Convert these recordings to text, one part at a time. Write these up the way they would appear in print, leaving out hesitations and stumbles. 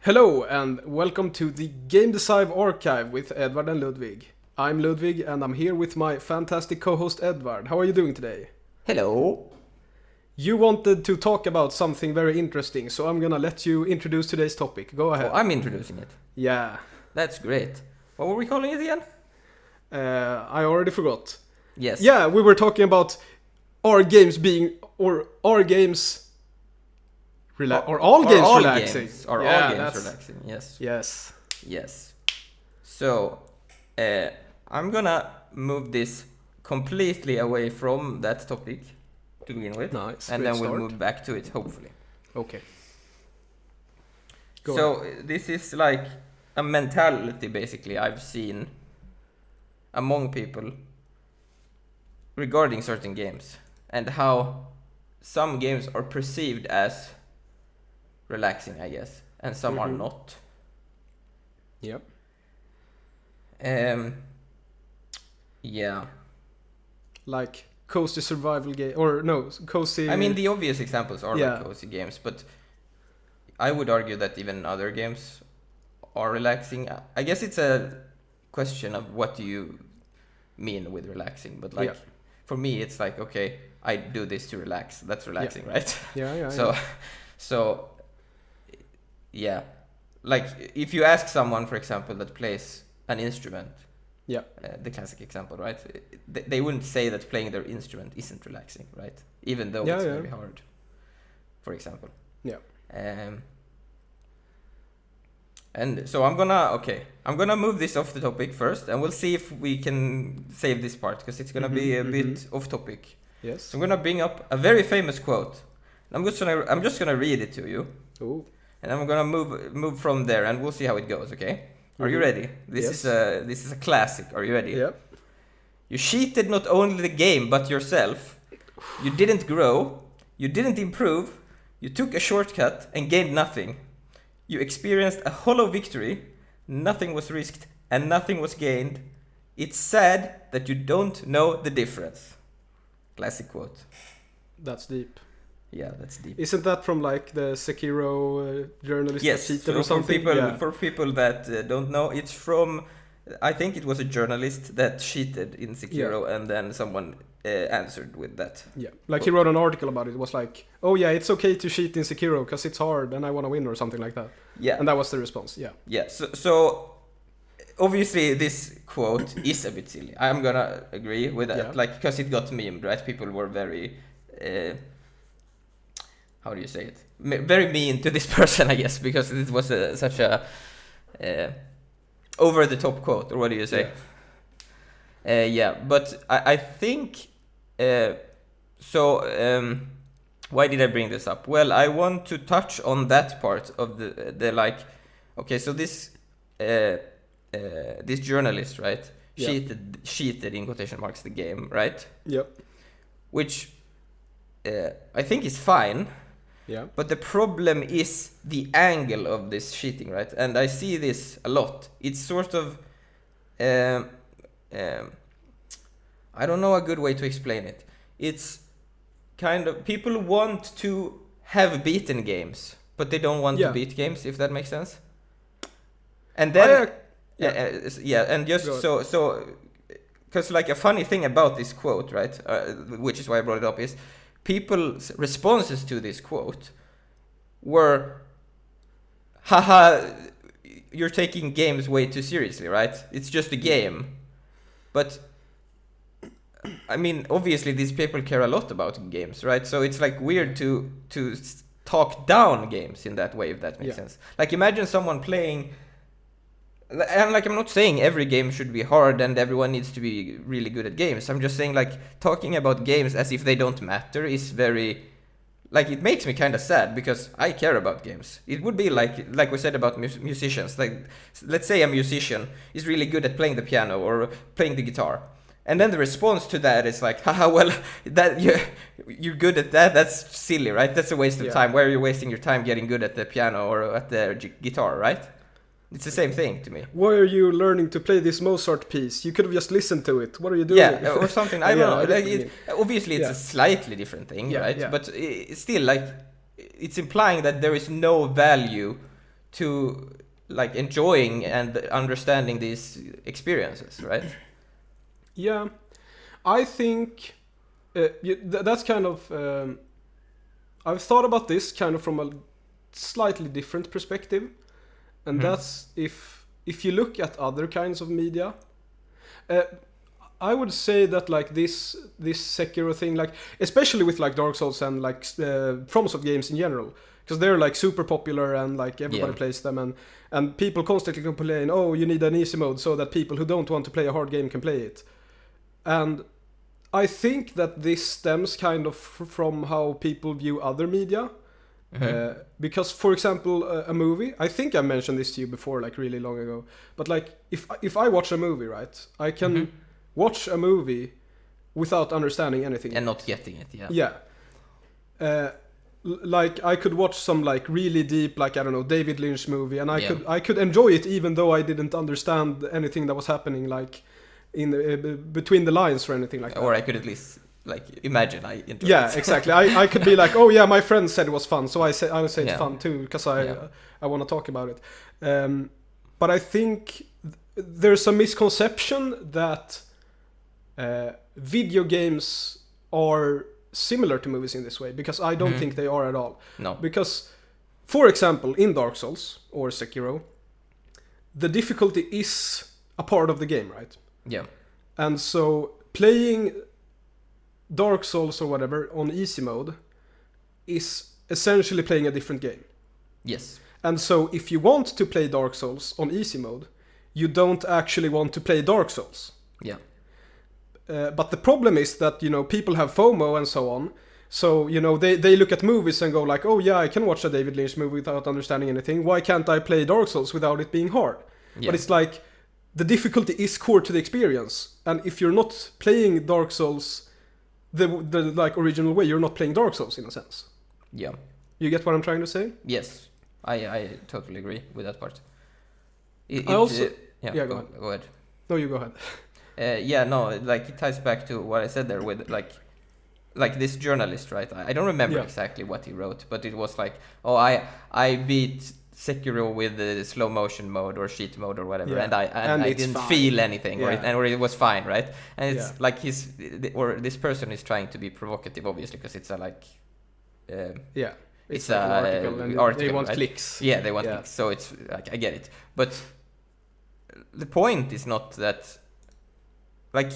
Hello and welcome to the Game Design Archive with Edvard and Ludwig. I'm Ludwig and I'm here with my fantastic co-host Edvard. How are you doing today? Hello. You wanted to talk about something very interesting, so I'm gonna let you introduce today's topic. Go ahead. Oh, I'm introducing it. Yeah. That's great. What were we calling it again? I already forgot. Yes. Yeah, we were talking about our games being, or our games... or all games relaxing. All games relaxing, yes. Yes. Yes. So, I'm gonna move this completely away from that topic to begin with. Nice. And then we'll move back to it, hopefully. Okay. This is like a mentality, basically, I've seen among people regarding certain games and how some games are perceived as relaxing, I guess, and some are not. Yep. Yeah. Like cozy survival game, or no, cozy... I mean, the obvious examples are Yeah. like cozy games, but I would argue that even other games are relaxing. I guess it's a question of what do you mean with relaxing, but like for me, it's like, okay, I do this to relax. That's relaxing, right? Yeah. So, yeah, like if you ask someone, for example, that plays an instrument, the classic example, right? They wouldn't say that playing their instrument isn't relaxing, right? Even though it's very hard, for example. Yeah. And so I'm gonna move this off the topic first, and we'll see if we can save this part because it's gonna be a bit off topic. Yes. So I'm gonna bring up a very famous quote. I'm just gonna read it to you. Ooh. And I'm gonna move from there, and we'll see how it goes. Okay? Are you ready? This is a classic. Are you ready? Yep. You cheated not only the game but yourself. You didn't grow. You didn't improve. You took a shortcut and gained nothing. You experienced a hollow victory. Nothing was risked and nothing was gained. It's sad that you don't know the difference. Classic quote. That's deep. Yeah, that's deep. Isn't that from like the Sekiro journalist that cheated so or something? For people that don't know, it's from, I think it was a journalist that cheated in Sekiro, and then someone answered with that. Yeah, like he wrote an article about it. It was like, oh yeah, it's okay to cheat in Sekiro because it's hard and I want to win or something like that. Yeah. And that was the response, Yeah, so obviously this quote is a bit silly. I'm gonna agree with that, like, because it got memed, right? People were very... how do you say it? Very mean to this person, I guess, because it was such a over-the-top quote, or what do you say? But I think... why did I bring this up? Well, I want to touch on that part of the like... Okay, so this journalist, right? Cheated in quotation marks the game, right? Yep. Which I think is fine. Yeah. But the problem is the angle of this cheating, right? And I see this a lot. It's sort of... I don't know a good way to explain it. It's kind of... People want to have beaten games, but they don't want to beat games, if that makes sense. And then... and just so... Because like a funny thing about this quote, right? Which is why I brought it up, is... People's responses to this quote were, haha, you're taking games way too seriously, right? It's just a game. But, I mean, obviously these people care a lot about games, right? So it's like weird to talk down games in that way, if that makes sense. Like imagine someone playing... And like I'm not saying every game should be hard and everyone needs to be really good at games. I'm just saying like talking about games as if they don't matter is very... Like it makes me kind of sad because I care about games. It would be like we said about musicians. Like let's say a musician is really good at playing the piano or playing the guitar. And then the response to that is like, haha, well, that you're good at that. That's silly, right? That's a waste of time. Why are you wasting your time getting good at the piano or at the guitar, right? It's the same thing to me. Why are you learning to play this Mozart piece? You could have just listened to it. What are you doing? Yeah, or something. I don't know. Like obviously, it's a slightly different thing, right? Yeah. But still, like, it's implying that there is no value to like enjoying and understanding these experiences, right? Yeah, I think that's kind of. I've thought about this kind of from a slightly different perspective, and that's if you look at other kinds of media. I would say that like this Sekiro thing, like especially with like Dark Souls and like FromSoft games in general, because they're like super popular and like everybody plays them, and people constantly complain, oh, you need an easy mode so that people who don't want to play a hard game can play it. And I think that this stems kind of from how people view other media. Because, for example, a movie, I think I mentioned this to you before, like really long ago, but like if I watch a movie, right, I can watch a movie without understanding anything. And not getting it, yeah. Like I could watch some like really deep, like I don't know, David Lynch movie, and I could enjoy it even though I didn't understand anything that was happening, like in between the lines or anything like that. Or I could at least like imagine I enjoyed it. Exactly. I could be like, oh yeah, my friend said it was fun, so I would say it's fun too because I want to talk about it. But I think there's a misconception that video games are similar to movies in this way, because I don't think they are at all. No. Because, for example, in Dark Souls or Sekiro, the difficulty is a part of the game, right? Yeah. And so playing Dark Souls or whatever on easy mode is essentially playing a different game. Yes. And so if you want to play Dark Souls on easy mode, you don't actually want to play Dark Souls. Yeah. But the problem is that, you know, people have FOMO and so on. So, you know, they look at movies and go like, oh yeah, I can watch a David Lynch movie without understanding anything. Why can't I play Dark Souls without it being hard? Yeah. But it's like, the difficulty is core to the experience. And if you're not playing Dark Souls the like original way, you're not playing Dark Souls in a sense. Yeah. You get what I'm trying to say? Yes. I totally agree with that part. Go ahead. No, you go ahead. Like it ties back to what I said there with like this journalist, right? I don't remember exactly what he wrote, but it was like, oh, I beat Sekiro with the slow motion mode or cheat mode or whatever, and I didn't feel anything, or it was fine, right? And it's like this person is trying to be provocative, obviously, because it's a like it's an article, they want right? clicks. Yeah, they want clicks, so it's like I get it, but the point is not that. Like,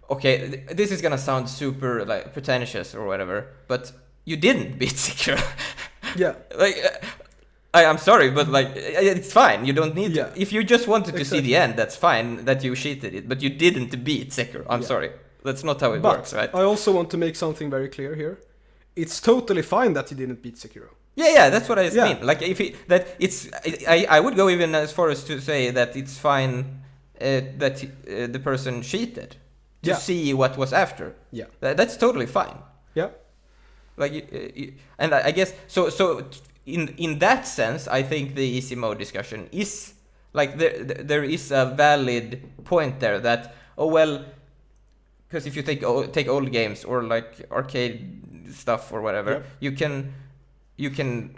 okay, this is gonna sound super like pretentious or whatever, but you didn't beat Sekiro. Yeah. Like, I'm sorry, but like, it's fine. You don't need to. If you just wanted to see the end, that's fine that you cheated it, but you didn't beat Sekiro. I'm sorry. That's not how it works, right? I also want to make something very clear here. It's totally fine that you didn't beat Sekiro. Yeah, that's what I mean. Like, I would go even as far as to say that it's fine. That the person cheated to see what was after. Yeah, that's totally fine. Yeah, like, and I guess so. In that sense, I think the easy mode discussion is like there is a valid point there that because if you take old games or like arcade stuff or whatever, you can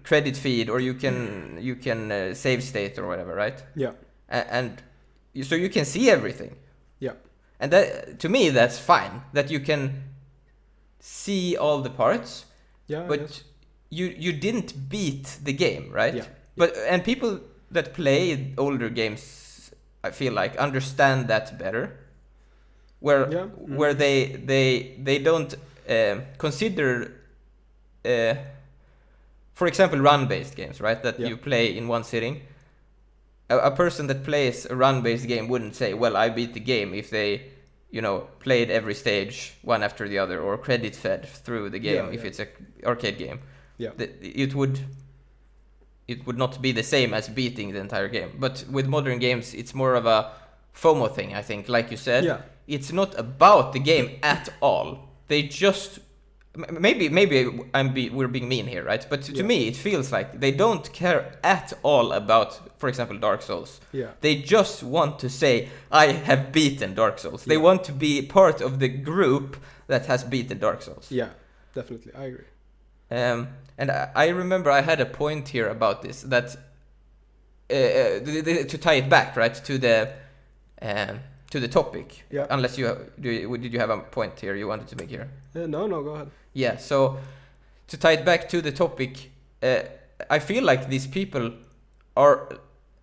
credit feed or you can save state or whatever, right? Yeah, and so you can see everything. Yeah. And that, to me, that's fine. That you can see all the parts. Yeah. But you didn't beat the game, right? Yeah. And people that play older games, I feel like, understand that better. Where they don't consider, for example, run-based games, right? That you play in one sitting. A person that plays a run-based game wouldn't say, well, I beat the game if they, played every stage one after the other or credit fed through the game if it's an arcade game. Yeah. It would not be the same as beating the entire game. But with modern games, it's more of a FOMO thing, I think. Like you said, it's not about the game at all. They just... Maybe we're being mean here, right? But to me, it feels like they don't care at all about, for example, Dark Souls. Yeah. They just want to say, I have beaten Dark Souls. They want to be part of the group that has beaten Dark Souls. Yeah, definitely. I agree. And I remember I had a point here about this, that to tie it back, right, to the topic. Yeah. Unless did you have a point here you wanted to make here? No, go ahead. Yeah. So to tie it back to the topic, I feel like these people are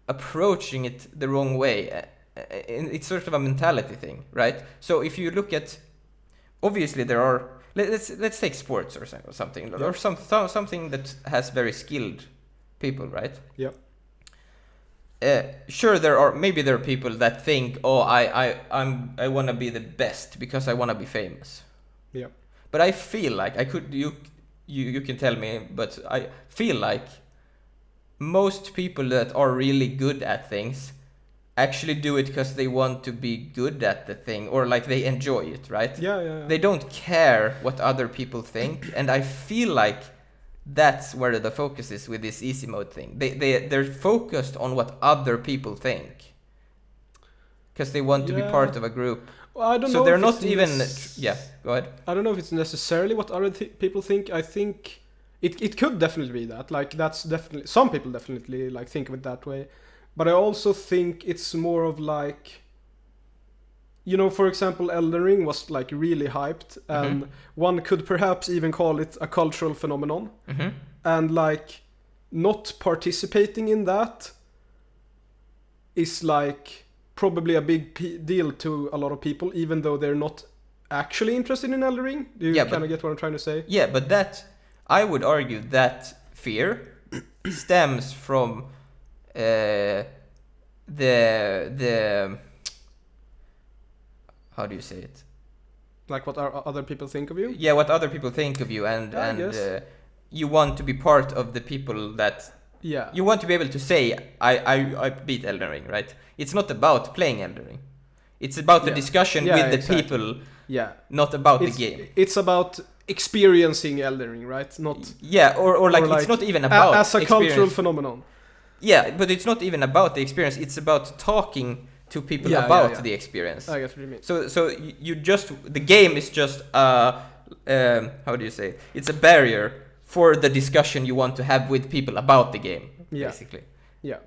approaching it the wrong way. It's sort of a mentality thing, right? So if you look at, obviously there are, let's take sports or something, Yeah. or something that has very skilled people, right? Yeah. Sure, there are people that think, oh, I want to be the best because I want to be famous. Yeah. But I feel like you can tell me, but I feel like most people that are really good at things actually do it because they want to be good at the thing, or like they enjoy it, right? Yeah. They don't care what other people think, and I feel like that's where the focus is with this easy mode thing. They're focused on what other people think because they want to be part of a group. Well, I don't so know. they're if not it's even. Yeah, go ahead. I don't know if it's necessarily what other people think. I think it could definitely be that. Like that's definitely, some people definitely like think of it that way. But I also think it's more of like, you know, for example, Elden Ring was like really hyped, and one could perhaps even call it a cultural phenomenon. And like not participating in that is like probably a big deal to a lot of people, even though they're not actually interested in Elden Ring. Do you kind of get what I'm trying to say? Yeah, but that, I would argue that fear stems from the how do you say it? Like what other people think of you? Yeah, what other people think of you, and you want to be part of the people that. Yeah. You want to be able to say, I beat Elden Ring, right? It's not about playing Elden Ring. It's about the discussion with the people. Yeah. Not about the game. It's about experiencing Elden Ring, right? Not. Yeah, or like it's not even about as a cultural phenomenon. Yeah, but it's not even about the experience. It's about talking to people about the experience. I guess what you mean. So you just, the game is just how do you say? It's a barrier for the discussion you want to have with people about the game, basically. Yeah.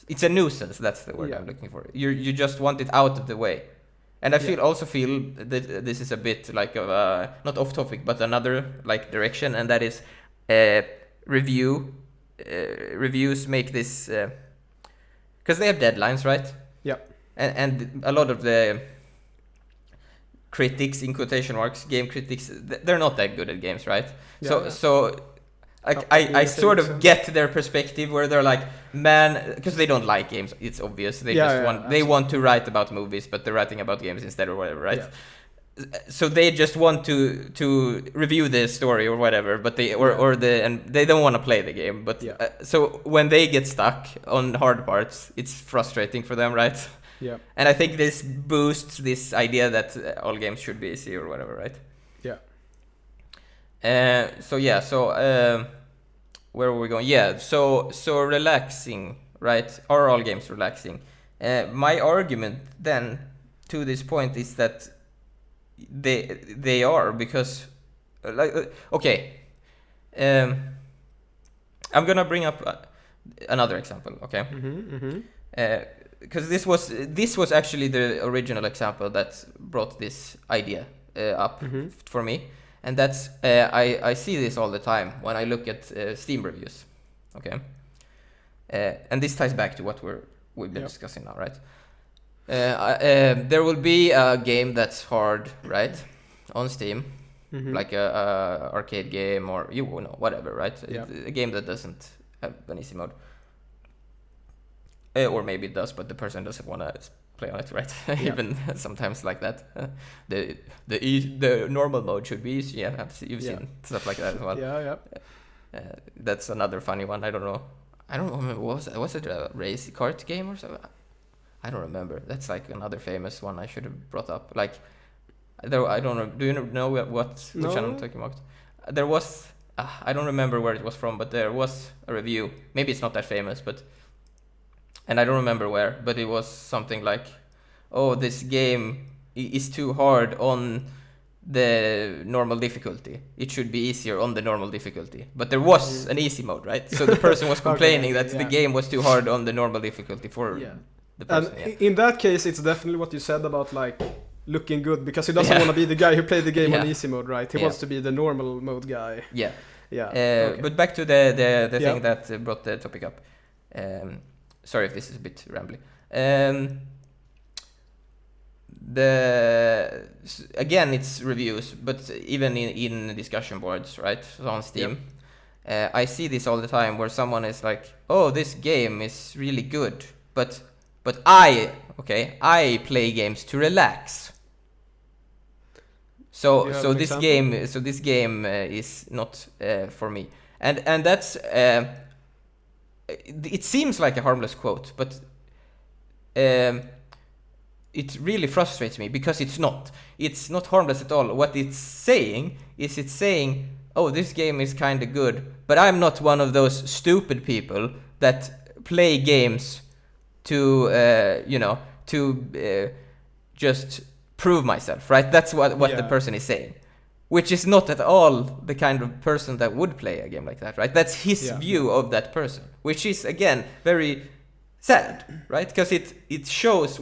It's a nuisance. That's the word I'm looking for. You just want it out of the way. And I also feel that this is a bit like not off topic, but another like direction, and that is reviews make this because they have deadlines, right? Yeah. And a lot of the critics, in quotation marks, game critics, they're not that good at games, right? So I sort of get their perspective, where they're like, man, because they don't like games, it's obvious. They they want to write about movies, but they're writing about games instead or whatever, right? So they just want to review the story or whatever, but they and they don't want to play the game. But so when they get stuck on hard parts, it's frustrating for them, right? Yeah. And I think this boosts this idea that all games should be easy or whatever, right? Yeah. Where were we going? Yeah. So relaxing, right? Are all games relaxing? My argument then to this point is that they are, because okay. I'm gonna bring up another example, okay? Because this was actually the original example that brought this idea up for me, and that's I see this all the time when I look at Steam reviews, okay? And this ties back to what we've been discussing now, right? There will be a game that's hard, right, on Steam, like a arcade game, or whatever, right? A game that doesn't have an easy mode. Or maybe it does, but the person doesn't want to play on it, right? Even sometimes like that. The normal mode should be easy. Yeah, you've seen stuff like that as well. That's another funny one. I don't know. I don't remember. What was that? Was it a race kart game or something? I don't remember. That's like another famous one I should have brought up. Like, I don't know. Do you know which one I'm talking about? There was. I don't remember where it was from, but there was a review. Maybe it's not that famous, but. And I don't remember where, but it was something like, "Oh, this game is too hard on the normal difficulty. It should be easier on the normal difficulty. But there was an easy mode, right? So the person was complaining that the game was too hard on the normal difficulty for the person. And in that case, it's definitely what you said about like looking good, because he doesn't want to be the guy who played the game on easy mode, right? He wants to be the normal mode guy. Yeah. Okay. But back to the thing that brought the topic up. Sorry if this is a bit rambly. Again, it's reviews, but even in discussion boards, right? So on Steam, I see this all the time where someone is like, "Oh, this game is really good, but I play games to relax. So this game is not for me." And that's it seems like a harmless quote, but it really frustrates me because it's not. It's not harmless at all. What it's saying, "Oh, this game is kind of good, but I'm not one of those stupid people that play games to just prove myself," right? That's what the person is saying, which is not at all the kind of person that would play a game like that, right? That's his view of that person, which is again very sad, right? Because it shows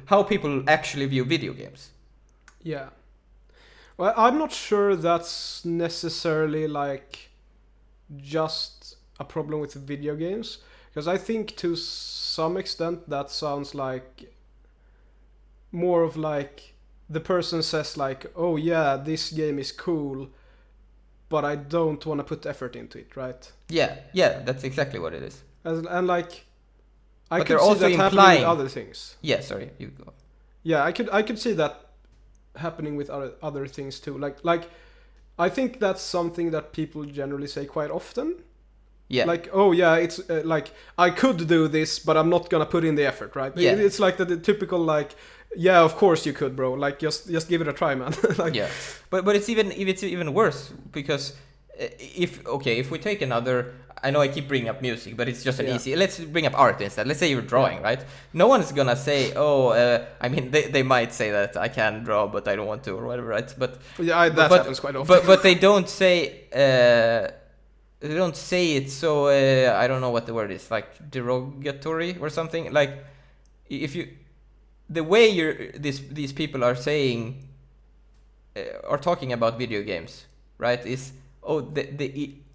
how people actually view video games. Yeah. Well, I'm not sure that's necessarily like just a problem with video games, because I think to some extent that sounds like more of like the person says like, "Oh yeah, this game is cool, but I don't want to put effort into it," right? Yeah, that's exactly what it is. And like, I but could they're see also that happening implying with other things. Yeah, sorry, you go. Yeah, I could see that happening with other things too. Like I think that's something that people generally say quite often. Yeah. Like, "Oh yeah, it's like I could do this, but I'm not gonna put in the effort," right? Yeah. It's like the typical like, "Yeah, of course you could, bro. Like just give it a try, man." Like, yeah. But it's even worse because if we take another. I know I keep bringing up music, but it's just an easy. Let's bring up art instead. Let's say you're drawing, right? No one's gonna say, "Oh, I mean, they might say that I can draw, but I don't want to," or whatever, right? But that happens quite often. But they don't say it so I don't know what the word is, like derogatory or something. Like if you, the way these people are saying are talking about video games, right? Is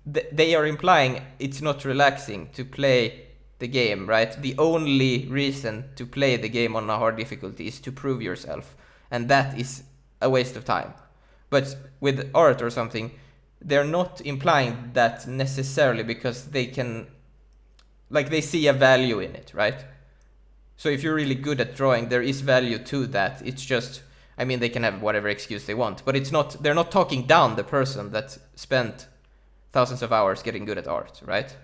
they are implying it's not relaxing to play the game, right? The only reason to play the game on a hard difficulty is to prove yourself, and that is a waste of time. But with art or something, they're not implying that necessarily because they can, like, they see a value in it, right? So if you're really good at drawing, there is value to that. It's just, I mean, they can have whatever excuse they want, but they're not talking down the person that spent thousands of hours getting good at art, right?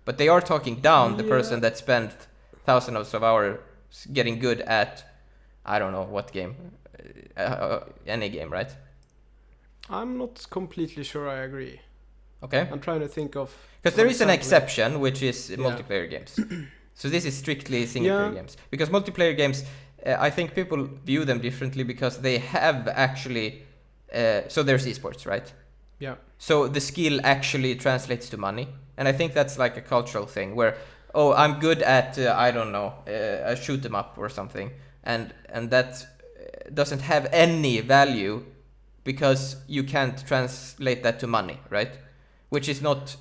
But they are talking down the person that spent thousands of hours getting good at, I don't know what game, any game, right? I'm not completely sure I agree. Okay. I'm trying to think of... Because there is an exception, which is multiplayer games. So this is strictly single-player games. Because multiplayer games, I think people view them differently because they have actually... so there's esports, right? Yeah. So the skill actually translates to money. And I think that's like a cultural thing where, oh, I'm good at, I don't know, a shoot 'em up or something. And that doesn't have any value because you can't translate that to money, right? Which is not...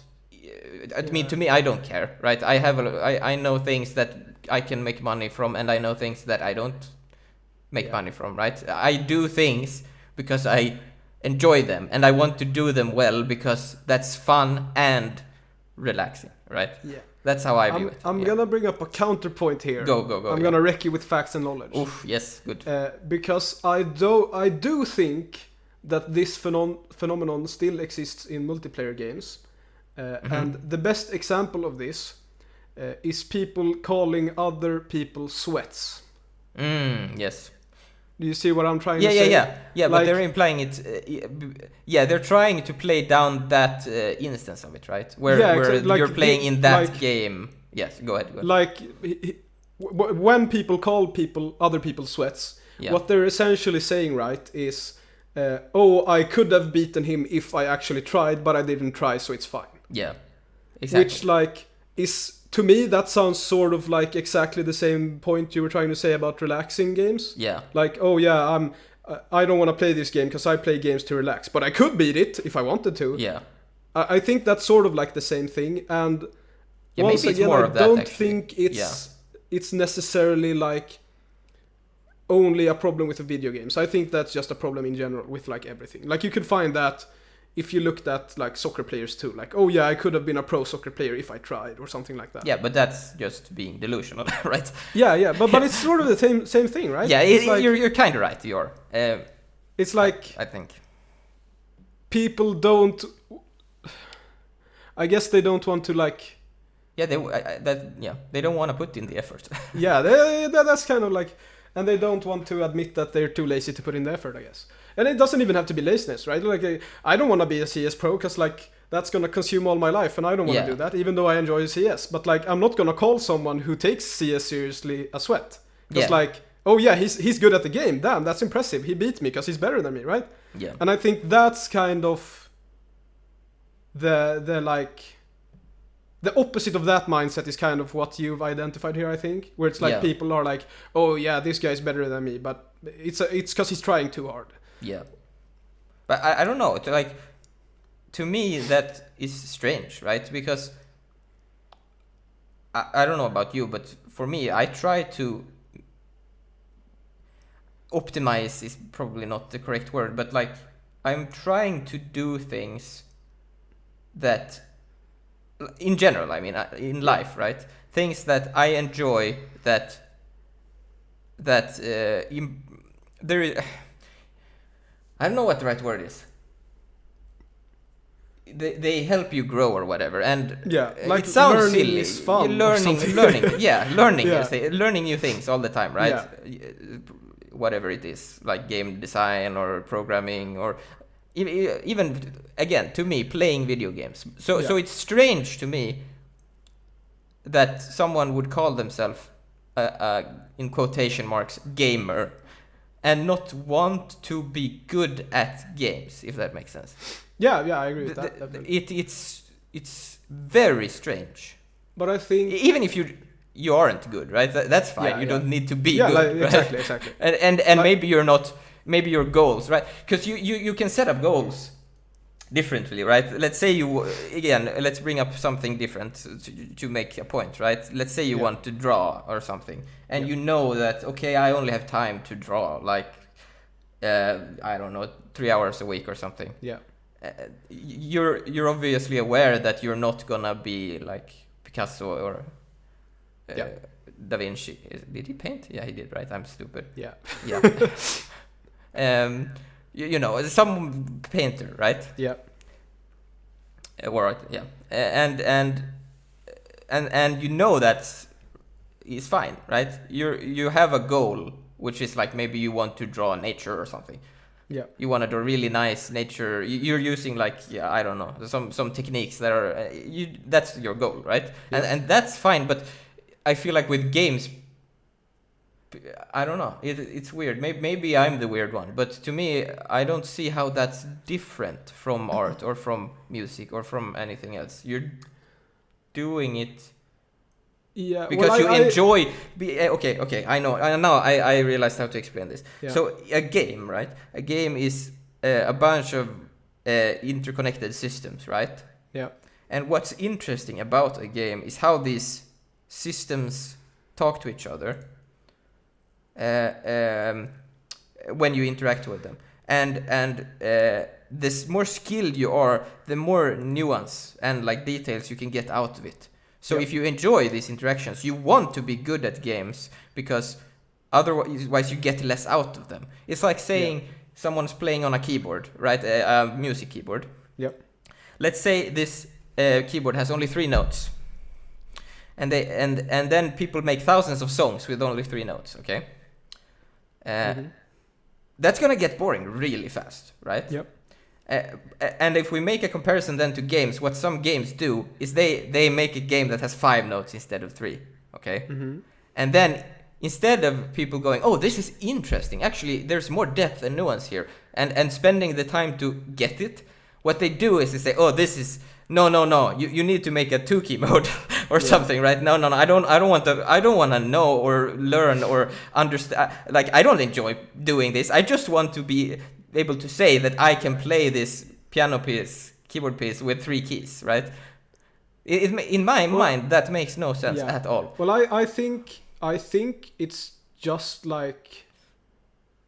I mean, to me, I don't care, right? I know things that I can make money from, and I know things that I don't make money from, right? I do things because I enjoy them, and I want to do them well because that's fun and relaxing, right? Yeah. That's how I view it. I'm gonna bring up a counterpoint here. Go. I'm gonna wreck you with facts and knowledge. Oof, yes, good. Because I do think that this phenomenon still exists in multiplayer games. And the best example of this is people calling other people sweats. Yes. Do you see what I'm trying to say? Yeah, like, but they're implying it... they're trying to play down that instance of it, right? Where you're playing in that game. Yes, go ahead. Like, when people call other people sweats, what they're essentially saying, right, is I could have beaten him if I actually tried, but I didn't try, so it's fine. Yeah, exactly. Which, like, is, to me, that sounds sort of like exactly the same point you were trying to say about relaxing games. Yeah. Like, I don't want to play this game because I play games to relax, but I could beat it if I wanted to. Yeah. I think that's sort of like the same thing, and once maybe it's again, more I of that, don't actually. think it's necessarily like only a problem with the video games. I think that's just a problem in general with like everything. Like you could find that if you looked at like soccer players too, like, oh yeah, I could have been a pro soccer player if I tried or something like that. Yeah, but that's just being delusional, right? Yeah, but it's sort of the same thing, right? Yeah, like, you're kind of right. It's like I think people don't. I guess they don't want to like. Yeah, they don't want to put in the effort. Yeah, that's kind of like, and they don't want to admit that they're too lazy to put in the effort, I guess. And it doesn't even have to be laziness, right? Like, I don't want to be a CS pro because like that's gonna consume all my life, and I don't want to do that, even though I enjoy CS. But like, I'm not gonna call someone who takes CS seriously a sweat. Because like, oh yeah, he's good at the game. Damn, that's impressive. He beat me because he's better than me, right? Yeah. And I think that's kind of the like. The opposite of that mindset is kind of what you've identified here, I think, where it's like people are like, "Oh yeah, this guy's better than me," but it's because he's trying too hard. Yeah, but I don't know. Like, to me, that is strange, right? Because I don't know about you, but for me, I try to optimize is probably not the correct word, but like I'm trying to do things that. In general, I mean, in life, right? Things that I enjoy, there is, I don't know what the right word is. They help you grow or whatever, and like it sounds learning silly. Is fun learning, learning learning new things all the time, right? Whatever it is, like game design or programming or. Even again, to me, playing video games. So it's strange to me that someone would call themselves in quotation marks gamer and not want to be good at games, if that makes sense. Yeah, I agree with that. It's very strange. But I think even if you aren't good, right? That's fine. You don't need to be good. Like, right? Exactly. And like, maybe you're not. Maybe your goals, right? Because you can set up goals differently, right? Let's say let's bring up something different to make a point, right? Let's say you want to draw or something, and you know that, okay, I only have time to draw, like, I don't know, 3 hours a week or something. Yeah. You're obviously aware that you're not gonna be like Picasso or Da Vinci. Did he paint? Yeah, he did, right? I'm stupid. Yeah. You know, some painter, right? Yeah. And you know that is fine, right? You have a goal, which is like maybe you want to draw nature or something. Yeah. You want to do really nice nature. You're using like I don't know, some techniques that are that's your goal, right? Yeah. And that's fine, but I feel like with games, I don't know. It's weird. Maybe I'm the weird one, but to me, I don't see how that's different from art or from music or from anything else. You're doing it because you enjoy. Okay. I know. I realized how to explain this. Yeah. So a game, right? A game is a bunch of interconnected systems, right? Yeah. And what's interesting about a game is how these systems talk to each other. When you interact with them, and the more skilled you are, the more nuance and like details you can get out of it. So if you enjoy these interactions, you want to be good at games because otherwise you get less out of them. It's like saying someone's playing on a keyboard, right? A music keyboard. Yep. Let's say this keyboard has only 3 notes, and then people make thousands of songs with only 3 notes. Okay. That's gonna get boring really fast, right? Yep. And if we make a comparison then to games, what some games do is they make a game that has 5 notes instead of 3, okay? Mm-hmm. And then instead of people going, oh, this is interesting, actually there's more depth and nuance here, and spending the time to get it, what they do is they say, oh, this is no, you need to make a 2-key mode or something, right? No, I don't want to know or learn or understand. Like, I don't enjoy doing this. I just want to be able to say that I can play this piano piece, keyboard piece with 3 keys, right? In my mind, that makes no sense at all. Well, I think it's just like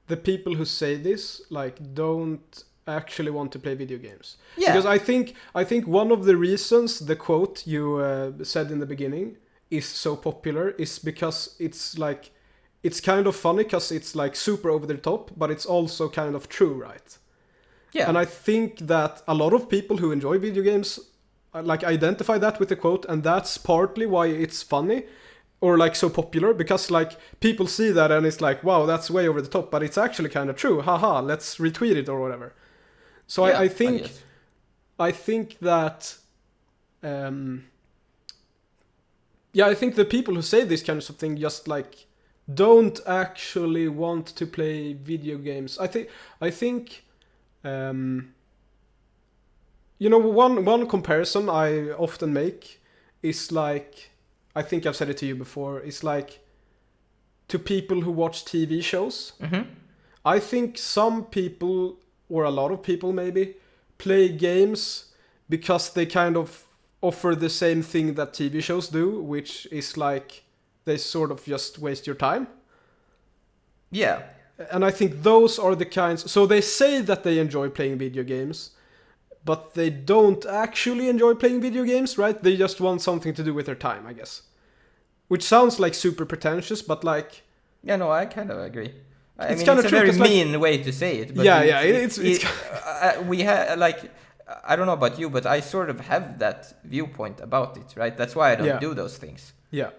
the people who say this like don't actually want to play video games. Yeah. Because I think one of the reasons the quote you said in the beginning is so popular is because it's like it's kind of funny because it's like super over the top, but it's also kind of true, right? Yeah. And I think that a lot of people who enjoy video games like identify that with the quote, and that's partly why it's funny or like so popular, because like people see that and it's like, wow, that's way over the top, but it's actually kind of true. Haha, let's retweet it or whatever. So I think that I think the people who say this kind of thing just like don't actually want to play video games. I think you know, one comparison I often make is like, I think I've said it to you before, it's like to people who watch TV shows. Mm-hmm. I think some people, or a lot of people maybe, play games because they kind of offer the same thing that TV shows do, which is like they sort of just waste your time. Yeah. And I think those are the kinds... So they say that they enjoy playing video games, but they don't actually enjoy playing video games, right? They just want something to do with their time, I guess. Which sounds like super pretentious, but like... Yeah, no, I kind of agree. I mean, it's a very mean way to say it. But it's we have like, I don't know about you, but I sort of have that viewpoint about it, right? That's why I don't do those things. Yeah.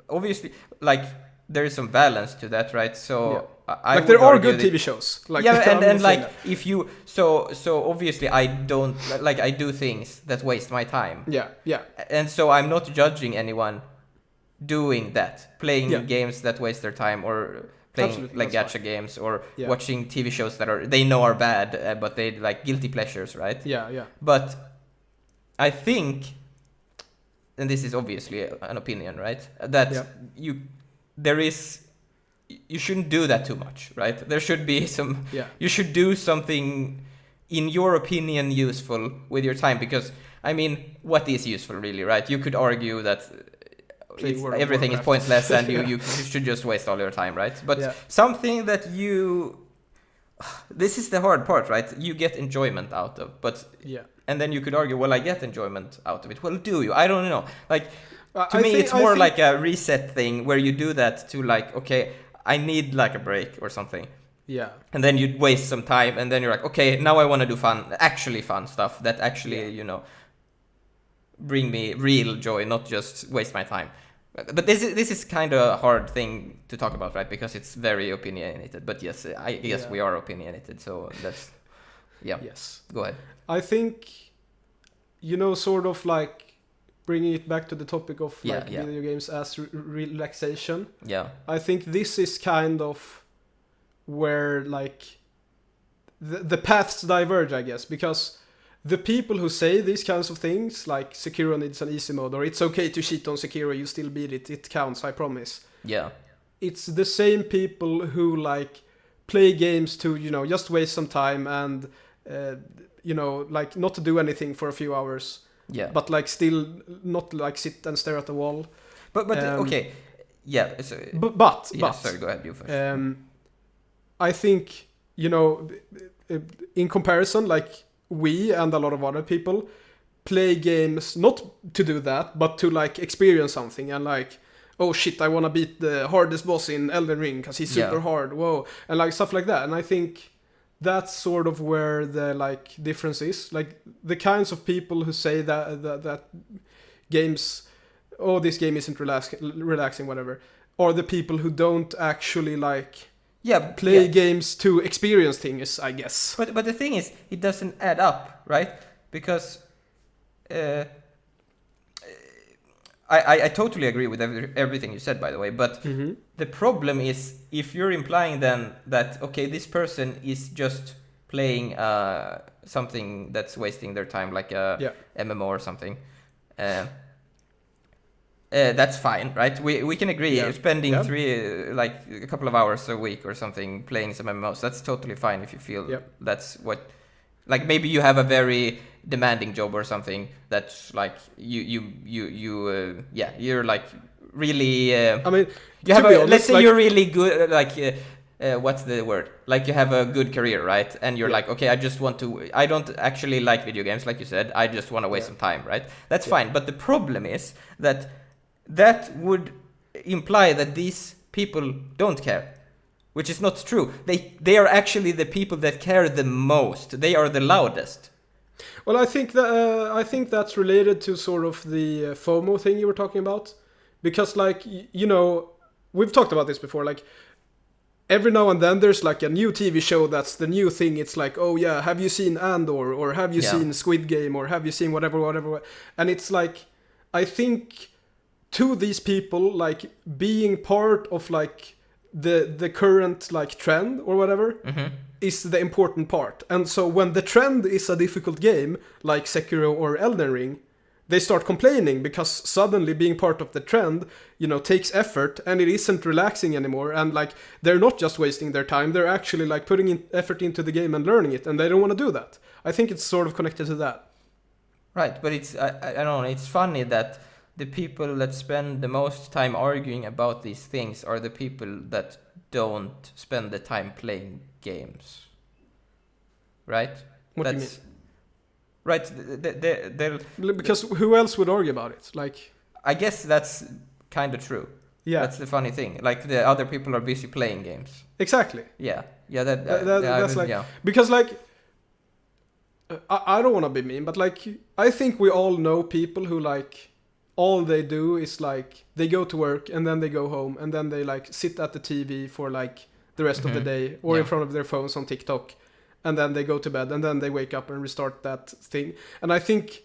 Obviously, like there is some balance to that, right? So I like there are good TV shows. Like, and like that. If you so obviously I don't like I do things that waste my time. Yeah. And so I'm not judging anyone doing that, playing games that waste their time or playing absolutely, like gacha games or watching TV shows that are they know are bad, but they like guilty pleasures, right? Yeah. But I think, and this is obviously an opinion, right? That you shouldn't do that too much, right? There should be some. Yeah. You should do something, in your opinion, useful with your time, because I mean, what is useful really, right? You could argue that. Everything is pointless and you should just waste all your time, right? But something that this is the hard part, right? You get enjoyment out of, and then you could argue, well, I get enjoyment out of it. Well, do you? I don't know. Like, to me, it's more like a reset thing where you do that to like, okay, I need like a break or something. Yeah. And then you waste some time and then you're like, okay, now I want to do actually fun stuff that actually, you know, bring me real joy, not just waste my time. But this is kind of a hard thing to talk about, right? Because it's very opinionated. But yes, I guess we are opinionated, so that's Yes. Go ahead. I think, you know, sort of like bringing it back to the topic of like video games as relaxation. Yeah. I think this is kind of where like the paths diverge, I guess, because the people who say these kinds of things, like Sekiro needs an easy mode, or it's okay to cheat on Sekiro, you still beat it, it counts, I promise. Yeah. It's the same people who like play games to, you know, just waste some time and, you know, like not to do anything for a few hours. Yeah. But like still not like sit and stare at the wall. But okay. Yeah. So, but sorry, go ahead, you first. I think, you know, in comparison, like, we and a lot of other people play games not to do that, but to like experience something and like, oh shit, I want to beat the hardest boss in Elden Ring because he's super hard, whoa, and like stuff like that. And I think that's sort of where the like difference is. Like the kinds of people who say that games, oh, this game isn't relaxing, whatever, are the people who don't actually like play games to experience things, I guess. But the thing is, it doesn't add up, right? Because I totally agree with everything you said, by the way, but the problem is if you're implying then that, okay, this person is just playing something that's wasting their time, like a MMO or something, that's fine, right? We can agree. Spending like a couple of hours a week or something playing some MMOs, that's totally fine if you feel that's what. Like maybe you have a very demanding job or something that's like you're like really. I mean, you have a, let's say like, you're really good. What's the word? Like you have a good career, right? And you're like, okay, I don't actually like video games, like you said. I just want to waste some time, right? That's fine. But the problem is that would imply that these people don't care. Which is not true. They are actually the people that care the most. They are the loudest. Well, I think that's related to sort of the FOMO thing you were talking about, because like we've talked about this before. Like every now and then there's like a new TV show that's the new thing. It's like, oh yeah, have you seen Andor, or have you seen Squid Game, or have you seen whatever, and it's like, I think to these people, like being part of like the current like trend or whatever is the important part. And so when the trend is a difficult game like Sekiro or Elden Ring, they start complaining because suddenly being part of the trend, takes effort, and it isn't relaxing anymore. And like they're not just wasting their time, they're actually like putting in effort into the game and learning it, and they don't want to do that. I think it's sort of connected to that. Right, but it's I don't know, it's funny that the people that spend the most time arguing about these things are the people that don't spend the time playing games. Right? What do you mean? Right, they'll... Because who else would argue about it? Like, I guess that's kind of true. Yeah. That's the funny thing. Like, the other people are busy playing games. Exactly. Yeah. Yeah, that's like... Yeah. Because, like... I don't want to be mean, but, like, I think we all know people who, like... all they do is like they go to work and then they go home and then they like sit at the TV for like the rest of the day, or in front of their phones on TikTok, and then they go to bed and then they wake up and restart that thing. And I think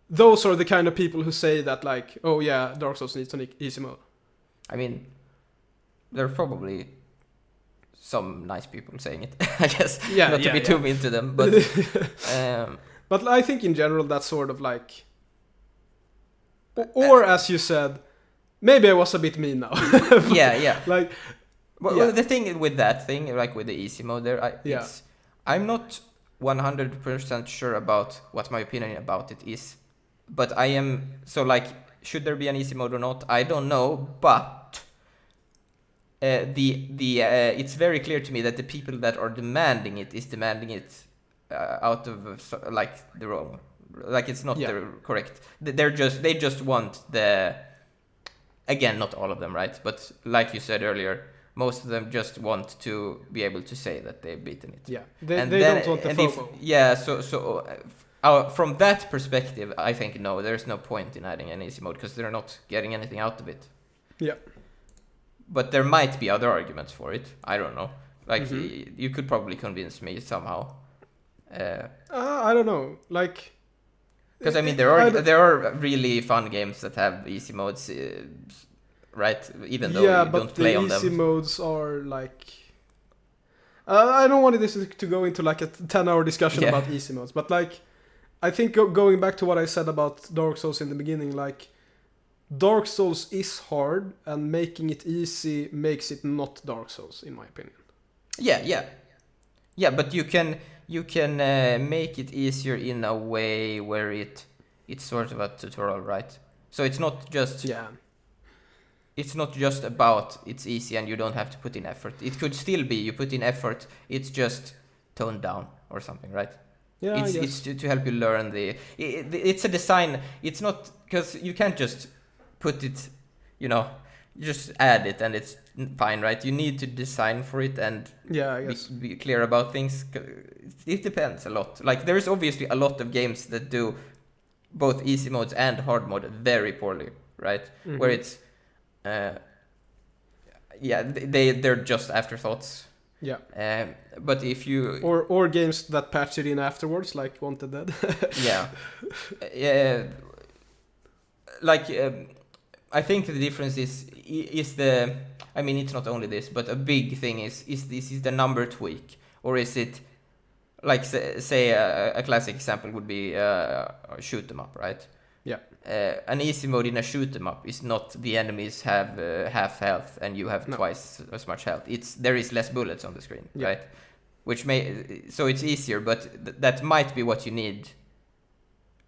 those are the kind of people who say that like, oh yeah, Dark Souls needs an easy mode. I mean, there are probably some nice people saying it, I guess. Not to be too mean to them, but but I think in general that's sort of like, or as you said, maybe I was a bit mean now. yeah. Like, well, the thing with that thing, like with the easy mode there, I'm not 100% sure about what my opinion about it is, but I am, so like, should there be an easy mode or not? I don't know, but it's very clear to me that the people that are demanding it is demanding it out of like the wrong. Like it's not the correct. They just want the, again, not all of them, right? But like you said earlier, most of them just want to be able to say that they've beaten it. Yeah, they don't want the FOMO. So from that perspective, I think no, there's no point in adding an easy mode because they're not getting anything out of it. Yeah. But there might be other arguments for it. I don't know. Like you could probably convince me somehow. I don't know. Like. Because I mean, there are really fun games that have easy modes, right? Even though you don't play on them. Yeah, but the easy modes are like... I don't want this to go into like a 10-hour discussion about easy modes, but like, I think going back to what I said about Dark Souls in the beginning, like, Dark Souls is hard, and making it easy makes it not Dark Souls, in my opinion. Yeah, but you can make it easier in a way where it's sort of a tutorial, right? So it's not just it's not just about it's easy and you don't have to put in effort. It could still be you put in effort, it's just toned down or something, right? Yeah, it's to help you learn it's a design. It's not because you can't just put it, just add it and it's fine, right? You need to design for it and be clear about things. It depends a lot. Like there is obviously a lot of games that do both easy modes and hard mode very poorly, right? Where it's they're just afterthoughts. Yeah. But if you or games that patch it in afterwards, like Wanted Dead. Like I think the difference is the. I mean, it's not only this, but a big thing is this is the number tweak, or is it like say a classic example would be shoot 'em up, right? Yeah. An easy mode in a shoot 'em up is not the enemies have half health and you have twice as much health. There is less bullets on the screen, right? Which so it's easier, but that might be what you need.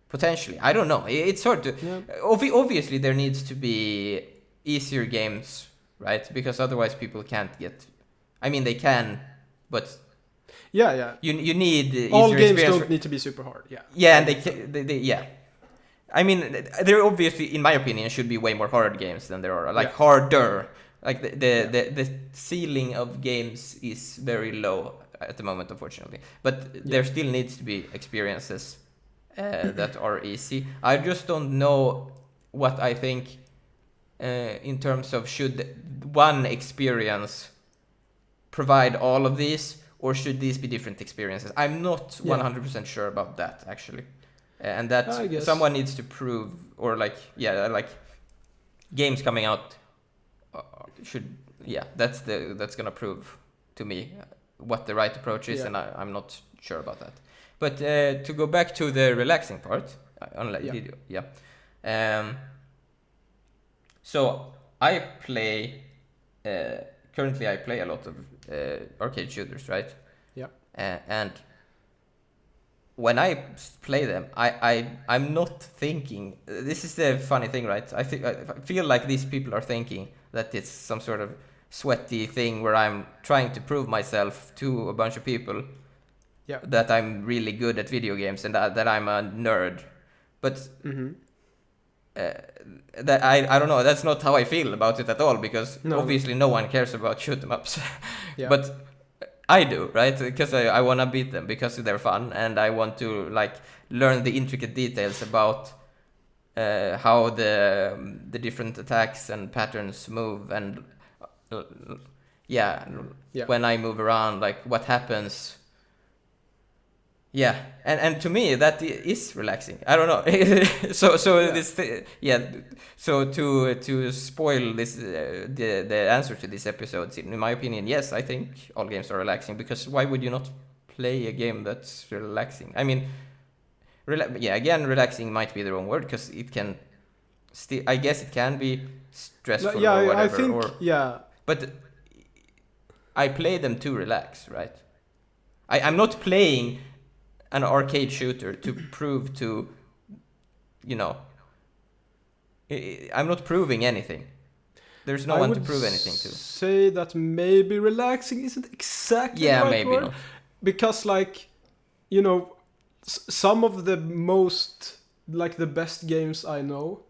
Potentially, I don't know. It's hard to. Yeah. Obviously, there needs to be easier games, right? Because otherwise, people can't get. I mean, they can, but. Yeah. You need all games don't need to be super hard. Yeah. Yeah, and they yeah. I mean, there obviously, in my opinion, should be way more hard games than there are. Like harder. Like the ceiling of games is very low at the moment, unfortunately. But there still needs to be experiences that are easy. I just don't know what I think in terms of should one experience provide all of these, or should these be different experiences? I'm not 100% sure about that, actually. And that someone needs to prove, or like games coming out should, that's gonna prove to me what the right approach is, and I'm not sure about that. But to go back to the relaxing part, so I play, currently I play a lot of arcade shooters, right? Yeah. And when I play them, I'm not thinking. This is the funny thing, right? I feel like these people are thinking that it's some sort of sweaty thing where I'm trying to prove myself to a bunch of people that I'm really good at video games and that I'm a nerd. But that I don't know. That's not how I feel about it at all, because obviously no one cares about shoot 'em ups. But I do, right? Because I want to beat them because they're fun, and I want to like learn the intricate details about how the different attacks and patterns move, and when I move around, like what happens. Yeah, and to me that is relaxing. I don't know. So to spoil this the answer to this episode, in my opinion, yes, I think all games are relaxing, because why would you not play a game that's relaxing? I mean, relaxing might be the wrong word, because it can still, I guess it can be stressful or whatever. I think, but I play them to relax, right? I'm not playing an arcade shooter to prove to, I'm not proving anything. There's no one to prove anything to. Say that maybe relaxing isn't exactly the right word. Not. Because some of the most, like the best games I know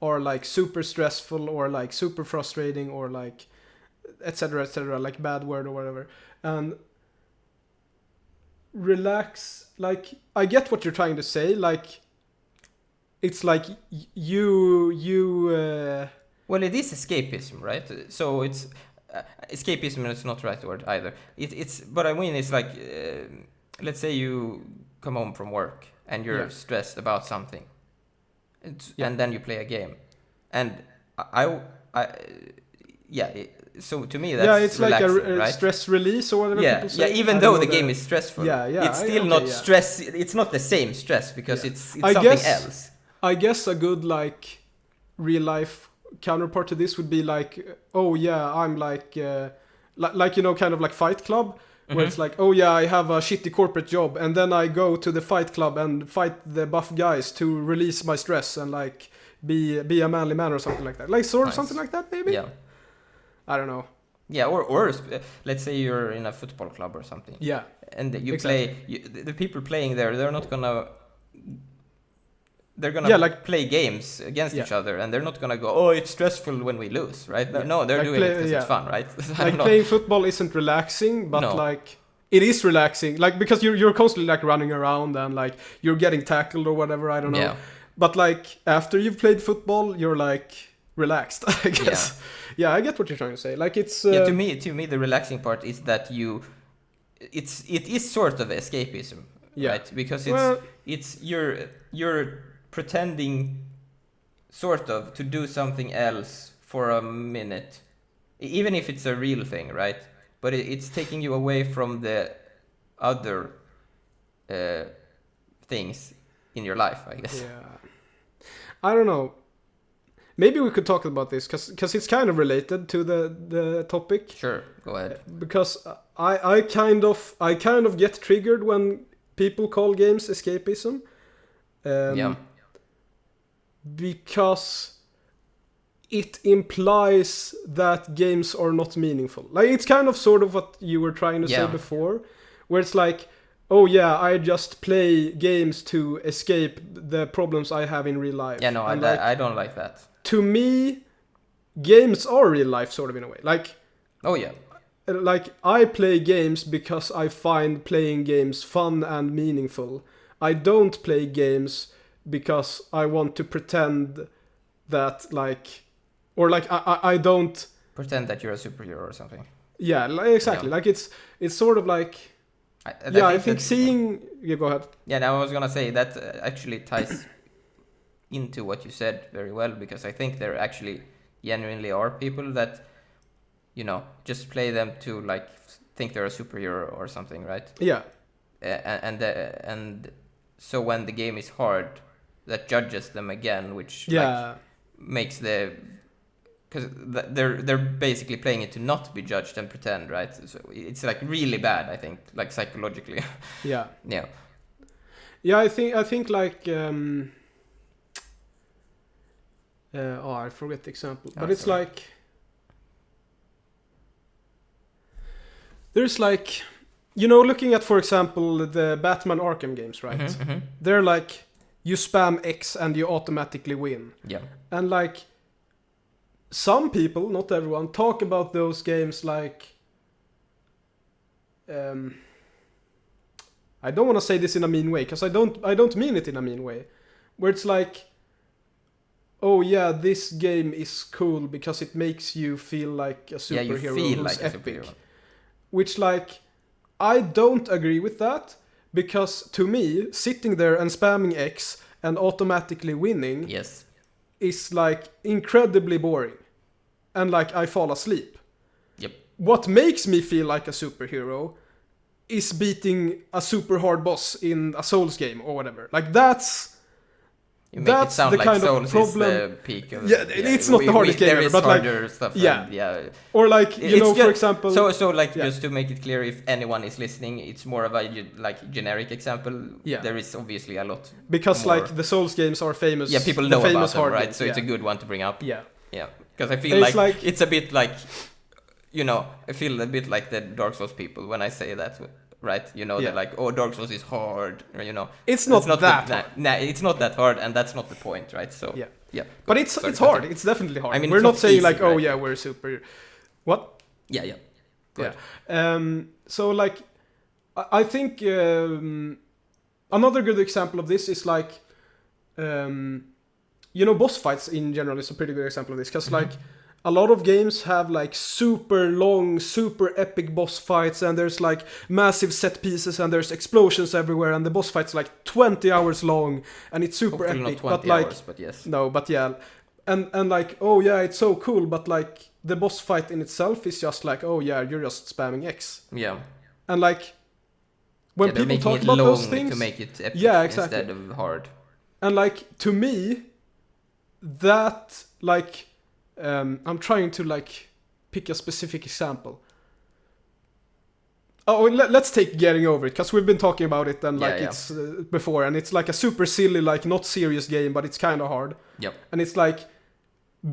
are like super stressful or like super frustrating or like etc., like bad word or whatever. And relax, like I get what you're trying to say, like it's like you well, it is escapism, right? So it's escapism, it's not the right word either. It's but I mean, it's like let's say you come home from work and you're stressed about something, and then you play a game, and so to me that's it's relaxing, like a right? Stress release or whatever people say. Even though the game is stressful, it's still not stress. It's not the same stress, because it's something else. I guess a good like real life counterpart to this would be like, I'm like kind of like Fight Club, where it's like, I have a shitty corporate job, and then I go to the Fight Club and fight the buff guys to release my stress and like be a manly man or something like that, like sort of something like that, maybe. I don't know. Yeah, or let's say you're in a football club or something. Yeah. And you play, the people playing there, they're gonna play games against each other, and they're not gonna go, it's stressful when we lose, right? No, they're doing it because it's fun, right? Like playing football isn't relaxing, but like it is relaxing, like because you're constantly like running around and like you're getting tackled or whatever, I don't know. Yeah. But like after you've played football, you're like relaxed, I guess. Yeah, I get what you're trying to say. Like it's to me the relaxing part is that it is sort of escapism, right? Because it's you're pretending sort of to do something else for a minute, even if it's a real thing, right? But it's taking you away from the other things in your life, I guess. Yeah. I don't know. Maybe we could talk about this because it's kind of related to the topic. Sure, go ahead. Because I kind of get triggered when people call games escapism. Yeah. Because it implies that games are not meaningful. Like, it's kind of sort of what you were trying to say before, where it's like, oh yeah, I just play games to escape the problems I have in real life. Yeah, no, I don't like that. To me, games are real life, sort of, in a way. Like, oh yeah, like, I play games because I find playing games fun and meaningful. I don't play games because I want to pretend that, like, or like I don't pretend that you're a superhero or something. Yeah, exactly. Yeah. Like, it's sort of like, I think seeing. Yeah, go ahead. Yeah, now I was gonna say that actually ties into what you said very well, because I think there actually genuinely are people that, you know, just play them to like think they're a superhero or something, right? Yeah. And so when the game is hard, that judges them again, which like makes because they're basically playing it to not be judged and pretend, right? So it's like really bad, I think, like psychologically. Yeah. Yeah. Yeah, I think like I forget the example, but it's sorry. Like there's like, you know, looking at, for example, the Batman Arkham games, right? Mm-hmm. They're like, you spam X and you automatically win. Yeah. And like, some people, not everyone, talk about those games like, I don't want to say this in a mean way, because I don't mean it in a mean way, where it's like, oh yeah, this game is cool because it makes you feel like a superhero. Yeah, you feel like epic. A superhero. Which, like, I don't agree with that, because to me, sitting there and spamming X and automatically winning is like incredibly boring. And like, I fall asleep. Yep. What makes me feel like a superhero is beating a super hard boss in a Souls game or whatever. Like, that's it sound the like kind Souls of problem. Is the peak of it's not the hardest game ever, but like stuff. Yeah. Or like, you know, for example. So like, just to make it clear, if anyone is listening, it's more of a like generic example. Yeah. There is obviously a lot. Because more. Like the Souls games are famous. Yeah, people know famous about them, right? Games. So it's a good one to bring up. Yeah. Yeah. Because I feel like it's a bit like, you know, I feel a bit like the Dark Souls people when I say that. Right, you know, they're like, oh, Dark Souls is hard, or, you know, it's not that hard. It's not that hard, and that's not the point, right? So yeah. But it's hard. It's definitely hard. I mean, we're not saying easy, like, oh yeah, we're super. What? Yeah. Good. Yeah. So like, I think another good example of this is like, you know, boss fights in general is a pretty good example of this, because like, a lot of games have like super long, super epic boss fights, and there's like massive set pieces, and there's explosions everywhere, and the boss fight's like 20 hours long, and it's super hopefully epic. Not 20 but like, hours, but yes. No, but yeah, and like, oh yeah, it's so cool, but like the boss fight in itself is just like, oh yeah, you're just spamming X. Yeah. And like, when people talk about those things, to make it epic instead of hard. And like, to me, that like. I'm trying to like pick a specific example. Oh, let's take Getting Over It, because we've been talking about it and like it's before, and it's like a super silly, like not serious game, but it's kind of hard. Yep. And it's like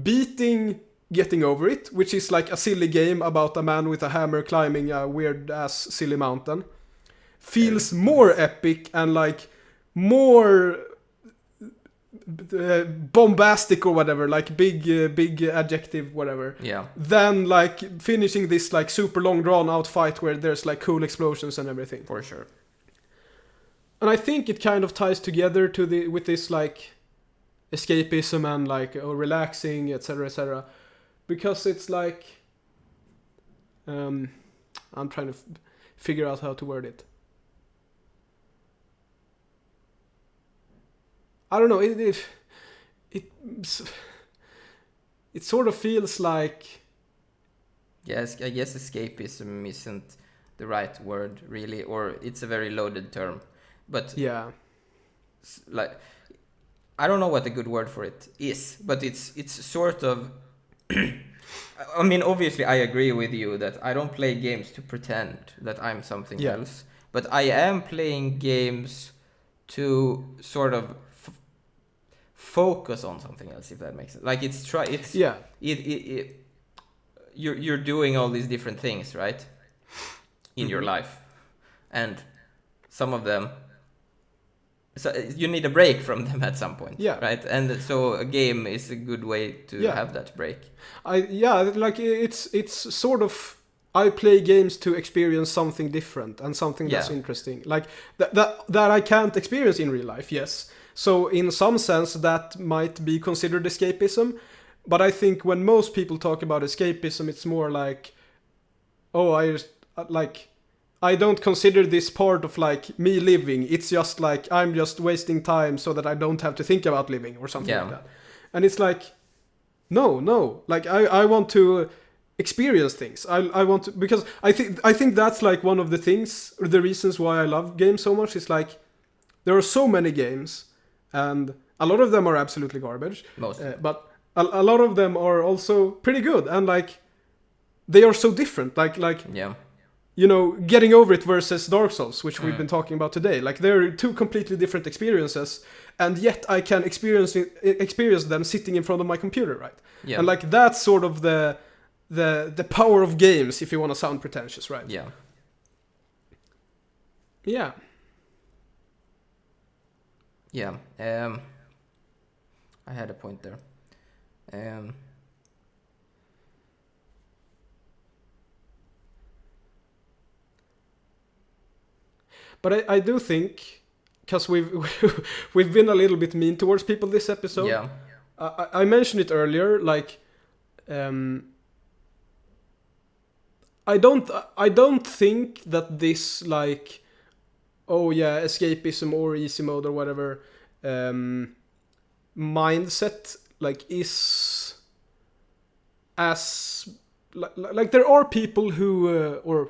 beating Getting Over It, which is like a silly game about a man with a hammer climbing a weird ass silly mountain, feels more epic and like more bombastic or whatever, like big adjective, whatever. Yeah. Then like finishing this like super long drawn out fight where there's like cool explosions and everything. For sure. And I think it kind of ties together with this like escapism and like relaxing, etc., because it's like I'm trying to figure out how to word it. I don't know, it sort of feels like... Yes, I guess escapism isn't the right word, really, or it's a very loaded term. But yeah, like, I don't know what a good word for it is, but it's sort of... I mean, obviously, I agree with you that I don't play games to pretend that I'm something else, but I am playing games to sort of focus on something else, if that makes sense. Like, you're doing all these different things, right, in your life, and some of them, so you need a break from them at some point, right? And so a game is a good way to have that break. Like it's sort of, I play games to experience something different and something that's interesting, like that I can't experience in real life. Yes, so in some sense that might be considered escapism, but I think when most people talk about escapism, it's more like, oh, I don't consider this part of like me living. It's just like I'm just wasting time so that I don't have to think about living or something like that. And it's like, no, like I want to experience things. I want to, because I think that's like one of the things, or the reasons why I love games so much. Is like there are so many games, and a lot of them are absolutely garbage. But a lot of them are also pretty good, and like they are so different. Like. You know, Getting Over It versus Dark Souls, which we've been talking about today. Like, they're two completely different experiences, and yet I can experience them sitting in front of my computer, right? Yeah. And like that's sort of the power of games, if you want to sound pretentious, right? Yeah. Yeah. Yeah. I had a point there. But I do think, because we've been a little bit mean towards people this episode. Yeah. I mentioned it earlier. Like, I don't think that this, like, oh yeah, escapism or easy mode or whatever mindset, like, is as like there are people who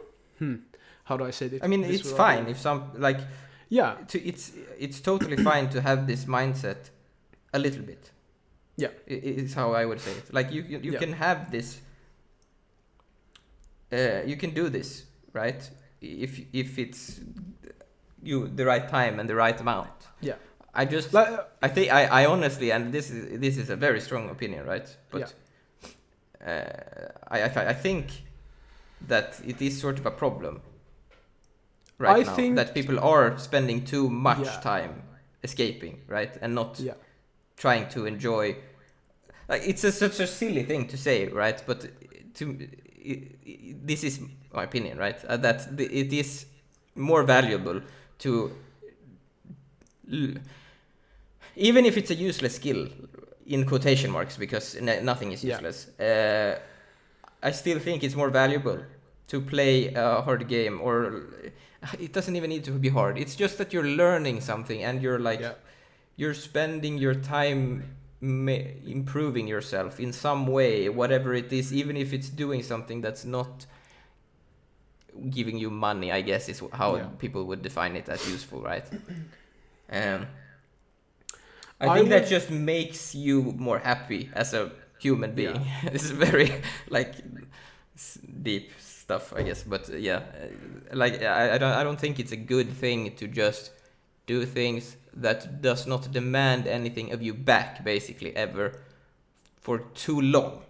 how do I say it? I mean, it's fine if some, like, it's totally fine to have this mindset a little bit. Yeah, it's how I would say it. Like, you can have this. You can do this, right? If it's the right time and the right amount. Yeah. I think I honestly, and this is a very strong opinion, right? But I think that it is sort of a problem right now, that people are spending too much time escaping, right, and not trying to enjoy. Like, it's such a silly thing to say, right? But this is my opinion, right? That it is more valuable to, even if it's a useless skill, in quotation marks, because nothing is useless. I still think it's more valuable to play a hard game, or it doesn't even need to be hard. It's just that you're learning something, and you're like, you're spending your time improving yourself in some way, whatever it is, even if it's doing something that's not giving you money, I guess is how people would define it as useful, right? I think that just makes you more happy as a human being. Yeah. This is very, like, deep stuff, I guess, but like, I don't think it's a good thing to just do things that does not demand anything of you back, basically, ever, for too long.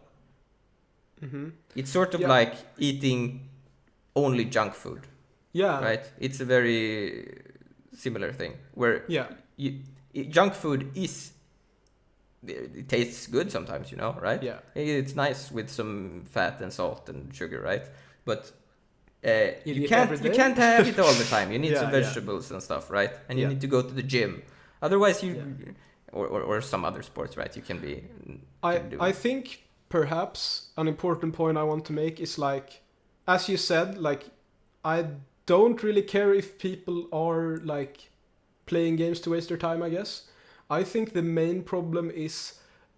Mm-hmm. It's sort of like eating only junk food. Yeah. Right? It's a very similar thing, where junk food it tastes good sometimes, right? Yeah. It's nice with some fat and salt and sugar, right? But you can't have it all the time. You need some vegetables and stuff, right? And you need to go to the gym. Otherwise, or some other sports, right? You can be. I think perhaps an important point I want to make is, like, as you said, like, I don't really care if people are, like, playing games to waste their time, I guess. I think the main problem is